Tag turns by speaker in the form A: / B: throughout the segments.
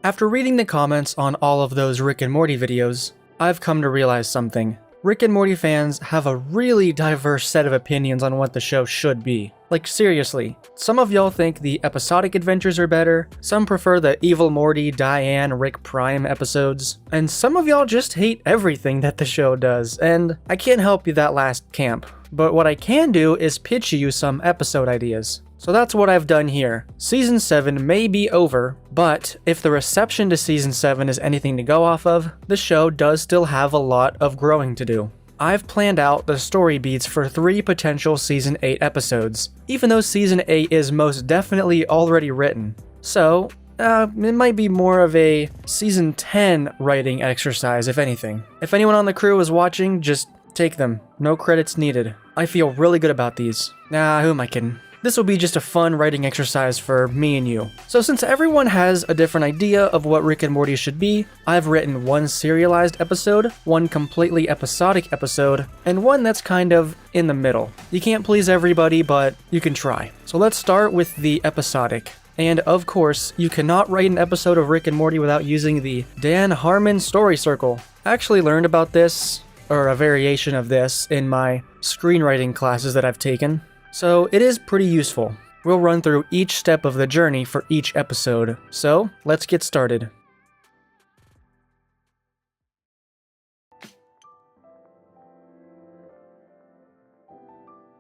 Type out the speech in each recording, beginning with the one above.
A: After reading the comments on all of those Rick and Morty videos, I've come to realize something. Rick and Morty fans have a really diverse set of opinions on what the show should be. Like, seriously. Some of y'all think the episodic adventures are better, some prefer the Evil Morty, Diane, Rick Prime episodes, and some of y'all just hate everything that the show does, and I can't help you that last camp. But what I can do is pitch you some episode ideas. So that's what I've done here. Season 7 may be over, but if the reception to Season 7 is anything to go off of, the show does still have a lot of growing to do. I've planned out the story beats for 3 potential Season 8 episodes, even though Season 8 is most definitely already written. So, it might be more of a Season 10 writing exercise, if anything. If anyone on the crew is watching, just take them. No credits needed. I feel really good about these. Nah, who am I kidding? This will be just a fun writing exercise for me and you. So since everyone has a different idea of what Rick and Morty should be, I've written one serialized episode, one completely episodic episode, and one that's kind of in the middle. You can't please everybody, but you can try. So let's start with the episodic. And of course, you cannot write an episode of Rick and Morty without using the Dan Harmon story circle. I actually learned about this, or a variation of this, in my screenwriting classes that I've taken. So it is pretty useful. We'll run through each step of the journey for each episode. So let's get started.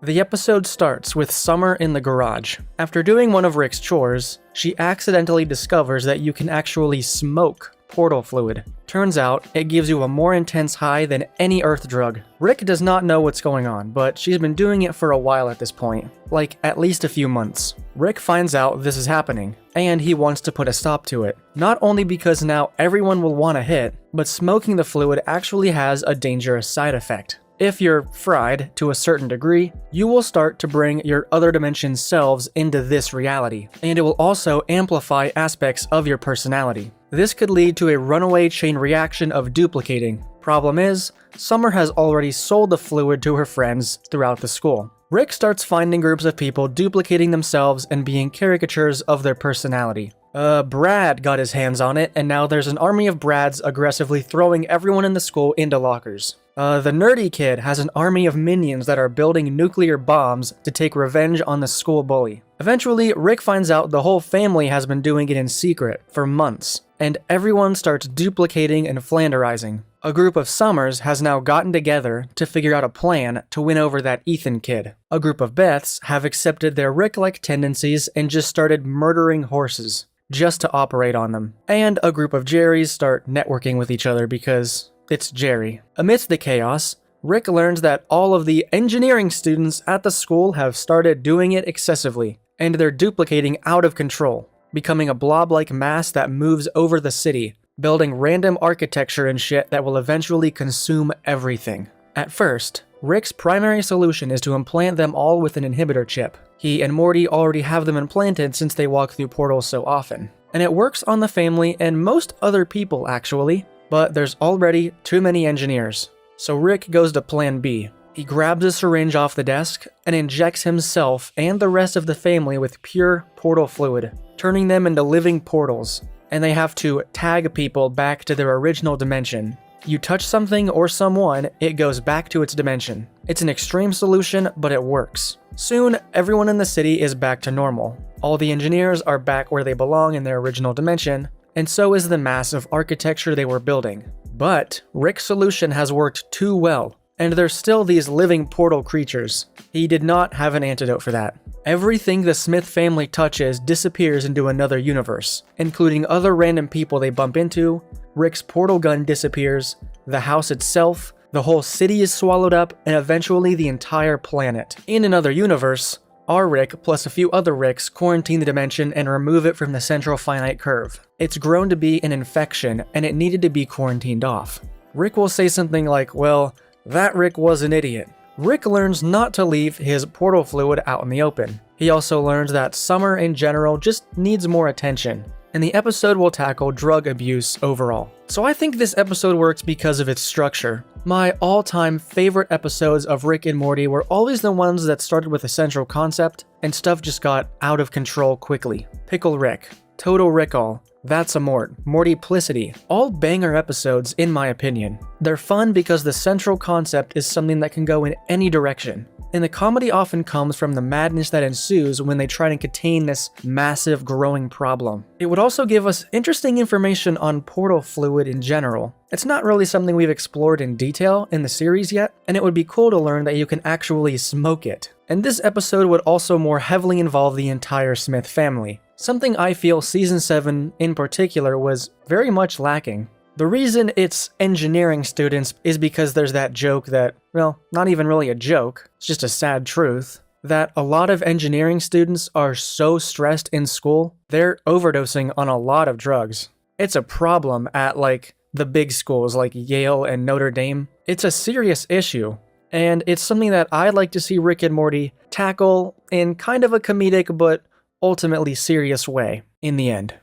A: The episode starts with Summer in the garage. After doing one of Rick's chores, she accidentally discovers that you can actually smoke portal fluid. Turns out, it gives you a more intense high than any earth drug. Rick does not know what's going on, but she's been doing it for a while at this point. Like, at least a few months. Rick finds out this is happening, and he wants to put a stop to it. Not only because now everyone will want a hit, but smoking the fluid actually has a dangerous side effect. If you're fried to a certain degree, you will start to bring your other dimension selves into this reality, and it will also amplify aspects of your personality. This could lead to a runaway chain reaction of duplicating. Problem is, Summer has already sold the fluid to her friends throughout the school. Rick starts finding groups of people duplicating themselves and being caricatures of their personality. Brad got his hands on it, and now there's an army of Brads aggressively throwing everyone in the school into lockers. The nerdy kid has an army of minions that are building nuclear bombs to take revenge on the school bully. Eventually, Rick finds out the whole family has been doing it in secret for months, and everyone starts duplicating and flanderizing. A group of Summers has now gotten together to figure out a plan to win over that Ethan kid. A group of Beths have accepted their Rick-like tendencies and just started murdering horses, just to operate on them. And a group of Jerrys start networking with each other because it's Jerry. Amidst the chaos, Rick learns that all of the engineering students at the school have started doing it excessively, and they're duplicating out of control, becoming a blob-like mass that moves over the city, building random architecture and shit that will eventually consume everything. At first, Rick's primary solution is to implant them all with an inhibitor chip. He and Morty already have them implanted since they walk through portals so often. And it works on the family and most other people actually, but there's already too many engineers. So Rick goes to plan B. He grabs a syringe off the desk and injects himself and the rest of the family with pure portal fluid, turning them into living portals, and they have to tag people back to their original dimension. You touch something or someone, it goes back to its dimension. It's an extreme solution, but it works. Soon, everyone in the city is back to normal. All the engineers are back where they belong in their original dimension, and so is the massive architecture they were building. But Rick's solution has worked too well, and there's still these living portal creatures. He did not have an antidote for that. Everything the Smith family touches disappears into another universe, including other random people they bump into. Rick's portal gun disappears, the house itself, the whole city is swallowed up, and eventually the entire planet. In another universe, our Rick plus a few other Ricks quarantine the dimension and remove it from the central finite curve. It's grown to be an infection, and it needed to be quarantined off. Rick will say something like, well, that Rick was an idiot. Rick learns not to leave his portal fluid out in the open. He also learns that Summer in general just needs more attention, and the episode will tackle drug abuse overall. So I think this episode works because of its structure. My all-time favorite episodes of Rick and Morty were always the ones that started with a central concept, and stuff just got out of control quickly. Pickle Rick. Total Recall, That's a Mort, Mortyplicity, all banger episodes in my opinion. They're fun because the central concept is something that can go in any direction. And the comedy often comes from the madness that ensues when they try to contain this massive growing problem. It would also give us interesting information on portal fluid in general. It's not really something we've explored in detail in the series yet, and it would be cool to learn that you can actually smoke it. And this episode would also more heavily involve the entire Smith family, something I feel Season 7 in particular was very much lacking. The reason it's engineering students is because there's that joke that, well, not even really a joke, it's just a sad truth, that a lot of engineering students are so stressed in school, they're overdosing on a lot of drugs. It's a problem at like the big schools like Yale and Notre Dame. It's a serious issue, and it's something that I'd like to see Rick and Morty tackle in kind of a comedic but ultimately serious way in the end.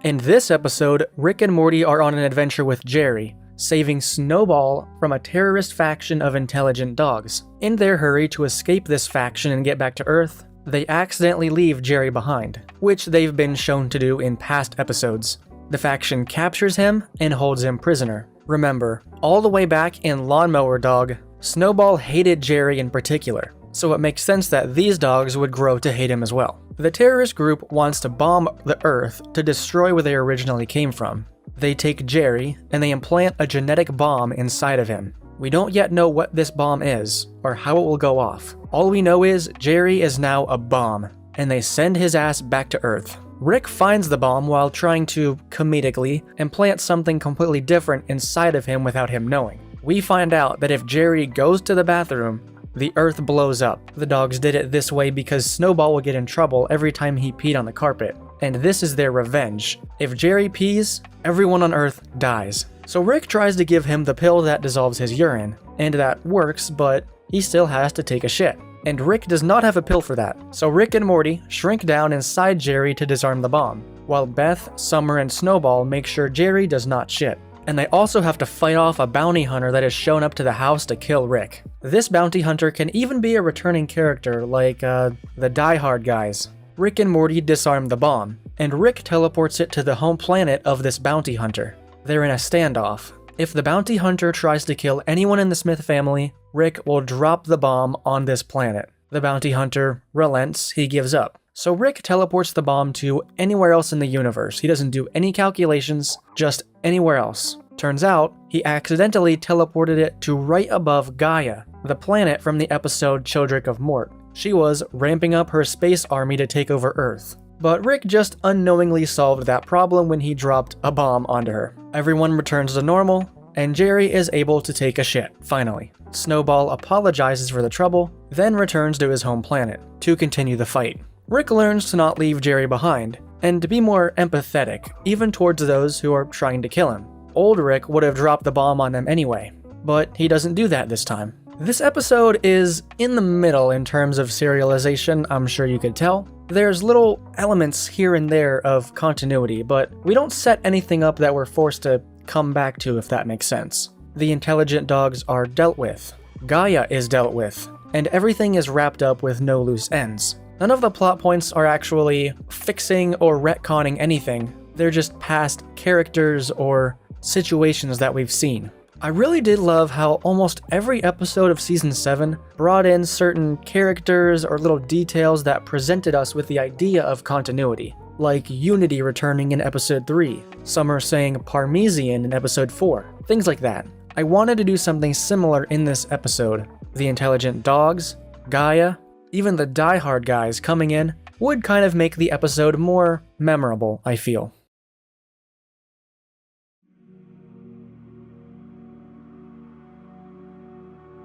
A: In this episode, Rick and Morty are on an adventure with Jerry, saving Snowball from a terrorist faction of intelligent dogs. In their hurry to escape this faction and get back to Earth, they accidentally leave Jerry behind, which they've been shown to do in past episodes. The faction captures him and holds him prisoner. Remember, all the way back in Lawnmower Dog, Snowball hated Jerry in particular, so it makes sense that these dogs would grow to hate him as well. The terrorist group wants to bomb the Earth to destroy where they originally came from. They take Jerry, and they implant a genetic bomb inside of him. We don't yet know what this bomb is, or how it will go off. All we know is Jerry is now a bomb, and they send his ass back to Earth. Rick finds the bomb while trying to, comedically, implant something completely different inside of him without him knowing. We find out that if Jerry goes to the bathroom, the Earth blows up. The dogs did it this way because Snowball would get in trouble every time he peed on the carpet, and this is their revenge. If Jerry pees, everyone on Earth dies. So Rick tries to give him the pill that dissolves his urine, and that works, but he still has to take a shit. And Rick does not have a pill for that, so Rick and Morty shrink down inside Jerry to disarm the bomb, while Beth, Summer, and Snowball make sure Jerry does not shit. And they also have to fight off a bounty hunter that has shown up to the house to kill Rick. This bounty hunter can even be a returning character like the Die Hard guys. Rick and Morty disarm the bomb, and Rick teleports it to the home planet of this bounty hunter. They're in a standoff. If the bounty hunter tries to kill anyone in the Smith family, Rick will drop the bomb on this planet. The bounty hunter relents, he gives up. So Rick teleports the bomb to anywhere else in the universe. He doesn't do any calculations, just anywhere else. Turns out, he accidentally teleported it to right above Gaia, the planet from the episode Children of Mort. She was ramping up her space army to take over Earth. But Rick just unknowingly solved that problem when he dropped a bomb onto her. Everyone returns to normal, and Jerry is able to take a shit, finally. Snowball apologizes for the trouble, then returns to his home planet to continue the fight. Rick learns to not leave Jerry behind, and to be more empathetic, even towards those who are trying to kill him. Old Rick would have dropped the bomb on them anyway, but he doesn't do that this time. This episode is in the middle in terms of serialization, I'm sure you could tell. There's little elements here and there of continuity, but we don't set anything up that we're forced to come back to, if that makes sense. The intelligent dogs are dealt with, Gaia is dealt with, and everything is wrapped up with no loose ends. None of the plot points are actually fixing or retconning anything, they're just past characters or situations that we've seen. I really did love how almost every episode of Season 7 brought in certain characters or little details that presented us with the idea of continuity, like Unity returning in Episode 3, Summer saying Parmesan in Episode 4, things like that. I wanted to do something similar in this episode. The intelligent dogs, Gaia, even the Die Hard guys coming in would kind of make the episode more memorable, I feel.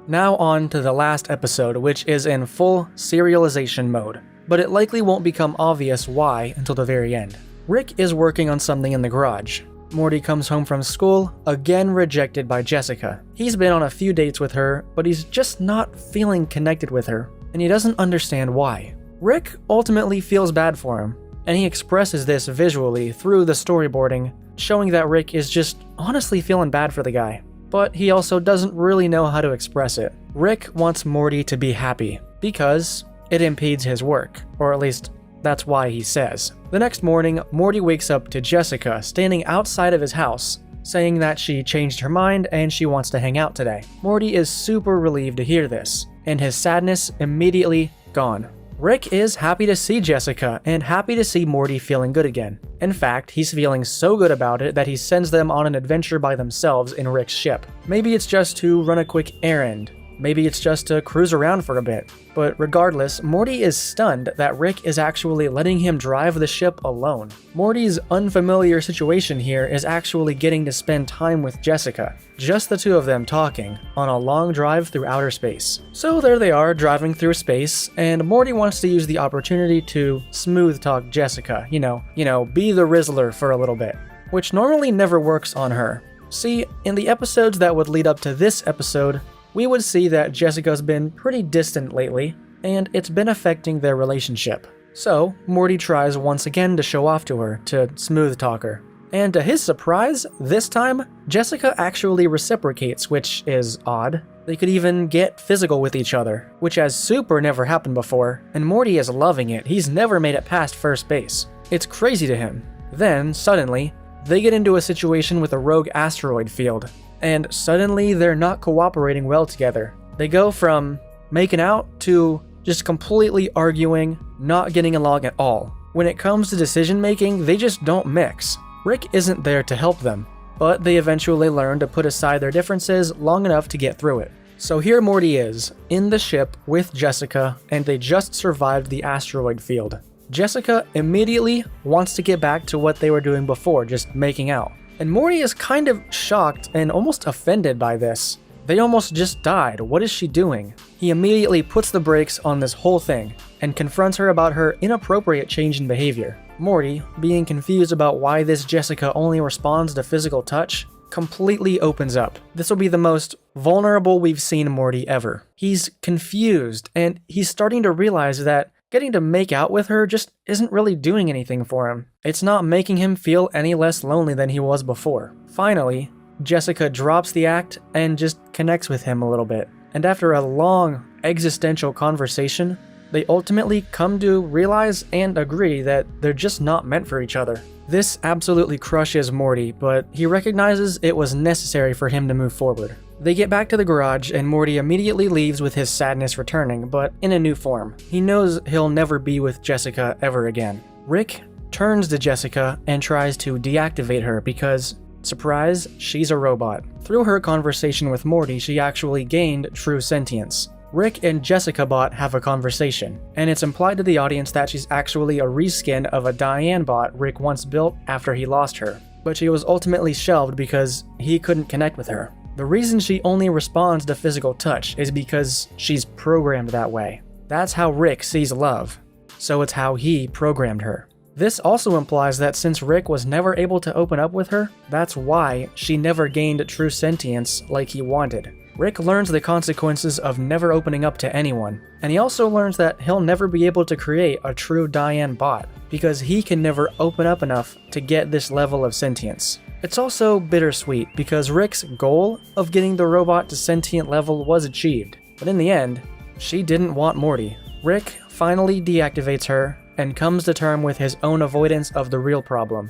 A: Now on to the last episode, which is in full serialization mode, but it likely won't become obvious why until the very end. Rick is working on something in the garage. Morty comes home from school, again rejected by Jessica. He's been on a few dates with her, but he's just not feeling connected with her, and he doesn't understand why. Rick ultimately feels bad for him, and he expresses this visually through the storyboarding, showing that Rick is just honestly feeling bad for the guy. but he also doesn't really know how to express it. Rick wants Morty to be happy, because it impedes his work, or at least that's why he says. The next morning, Morty wakes up to Jessica standing outside of his house, saying that she changed her mind and she wants to hang out today. Morty is super relieved to hear this, and his sadness immediately gone. Rick is happy to see Jessica and happy to see Morty feeling good again. In fact, he's feeling so good about it that he sends them on an adventure by themselves in Rick's ship. Maybe it's just to run a quick errand. Maybe it's just to cruise around for a bit. But regardless, Morty is stunned that Rick is actually letting him drive the ship alone. Morty's unfamiliar situation here is actually getting to spend time with Jessica. Just the two of them talking on a long drive through outer space. So there they are, driving through space, and Morty wants to use the opportunity to smooth talk Jessica, you know, be the Rizzler for a little bit, which normally never works on her. See, in the episodes that would lead up to this episode, we would see that Jessica's been pretty distant lately, and it's been affecting their relationship. So, Morty tries once again to show off to her, to smooth talk her. And to his surprise, this time, Jessica actually reciprocates, which is odd. They could even get physical with each other, which has super never happened before, and Morty is loving it. He's never made it past first base. It's crazy to him. Then, suddenly, they get into a situation with a rogue asteroid field, and suddenly they're not cooperating well together. They go from making out to just completely arguing, not getting along at all. When it comes to decision making, they just don't mix. Rick isn't there to help them, but they eventually learn to put aside their differences long enough to get through it. So here Morty is, in the ship with Jessica, and they just survived the asteroid field. Jessica immediately wants to get back to what they were doing before, just making out. And Morty is kind of shocked and almost offended by this. They almost just died. What is she doing? He immediately puts the brakes on this whole thing and confronts her about her inappropriate change in behavior. Morty, being confused about why this Jessica only responds to physical touch, completely opens up. This will be the most vulnerable we've seen Morty ever. He's confused, and he's starting to realize that getting to make out with her just isn't really doing anything for him. It's not making him feel any less lonely than he was before. Finally, Jessica drops the act and just connects with him a little bit. And after a long existential conversation, they ultimately come to realize and agree that they're just not meant for each other. This absolutely crushes Morty, but he recognizes it was necessary for him to move forward. They get back to the garage, and Morty immediately leaves with his sadness returning, but in a new form. He knows he'll never be with Jessica ever again. Rick turns to Jessica and tries to deactivate her because, surprise, she's a robot. Through her conversation with Morty, she actually gained true sentience. Rick and Jessica bot have a conversation, and it's implied to the audience that she's actually a reskin of a Diane bot Rick once built after he lost her, but she was ultimately shelved because he couldn't connect with her. The reason she only responds to physical touch is because she's programmed that way. That's how Rick sees love, so it's how he programmed her. This also implies that since Rick was never able to open up with her, that's why she never gained true sentience like he wanted. Rick learns the consequences of never opening up to anyone, and he also learns that he'll never be able to create a true Diane bot, because he can never open up enough to get this level of sentience. It's also bittersweet, because Rick's goal of getting the robot to sentient level was achieved, but in the end, she didn't want Morty. Rick finally deactivates her, and comes to terms with his own avoidance of the real problem,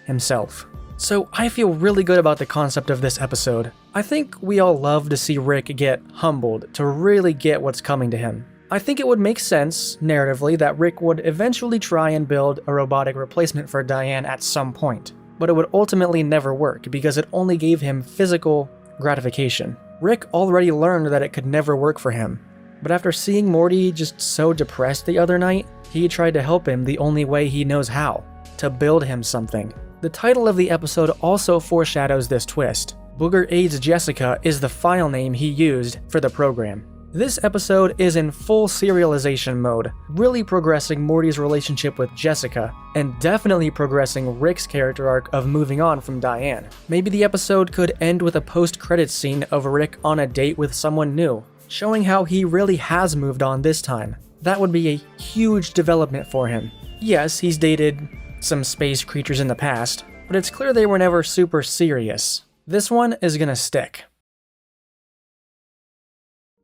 A: himself. So I feel really good about the concept of this episode. I think we all love to see Rick get humbled to really get what's coming to him. I think it would make sense, narratively, that Rick would eventually try and build a robotic replacement for Diane at some point, but it would ultimately never work because it only gave him physical gratification. Rick already learned that it could never work for him, but after seeing Morty just so depressed the other night, he tried to help him the only way he knows how, to build him something. The title of the episode also foreshadows this twist. Booger Aids Jessica is the file name he used for the program. This episode is in full serialization mode, really progressing Morty's relationship with Jessica, and definitely progressing Rick's character arc of moving on from Diane. Maybe the episode could end with a post-credits scene of Rick on a date with someone new, showing how he really has moved on this time. That would be a huge development for him. Yes, he's dated some space creatures in the past, but it's clear they were never super serious. This one is gonna stick.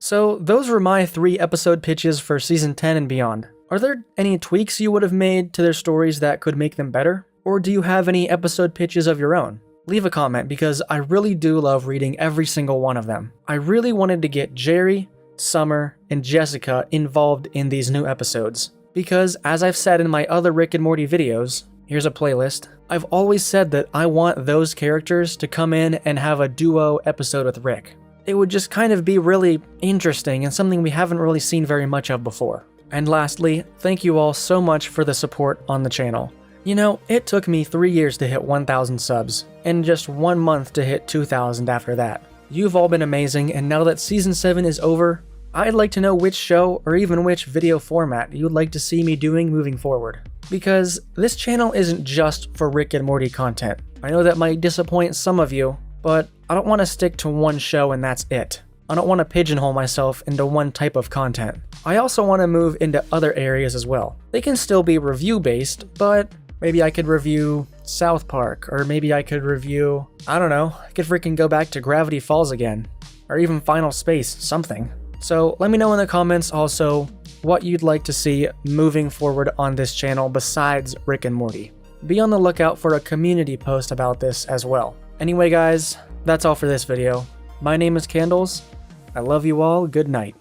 A: So those were my 3 episode pitches for season 10 and beyond. Are there any tweaks you would have made to their stories that could make them better? Or do you have any episode pitches of your own? Leave a comment because I really do love reading every single one of them. I really wanted to get Jerry, Summer, and Jessica involved in these new episodes. Because as I've said in my other Rick and Morty videos, here's a playlist, I've always said that I want those characters to come in and have a duo episode with Rick. It would just kind of be really interesting and something we haven't really seen very much of before. And lastly, thank you all so much for the support on the channel. You know, it took me 3 years to hit 1,000 subs, and just 1 month to hit 2,000 after that. You've all been amazing, and now that Season 7 is over, I'd like to know which show or even which video format you'd like to see me doing moving forward. Because this channel isn't just for Rick and Morty content. I know that might disappoint some of you, but I don't want to stick to one show and that's it. I don't want to pigeonhole myself into one type of content. I also want to move into other areas as well. They can still be review-based, but maybe I could review South Park, or maybe I could review, I don't know, I could freaking go back to Gravity Falls again, or even Final Space, something. So let me know in the comments also what you'd like to see moving forward on this channel besides Rick and Morty. Be on the lookout for a community post about this as well. Anyway guys, that's all for this video. My name is Candles. I love you all. Good night.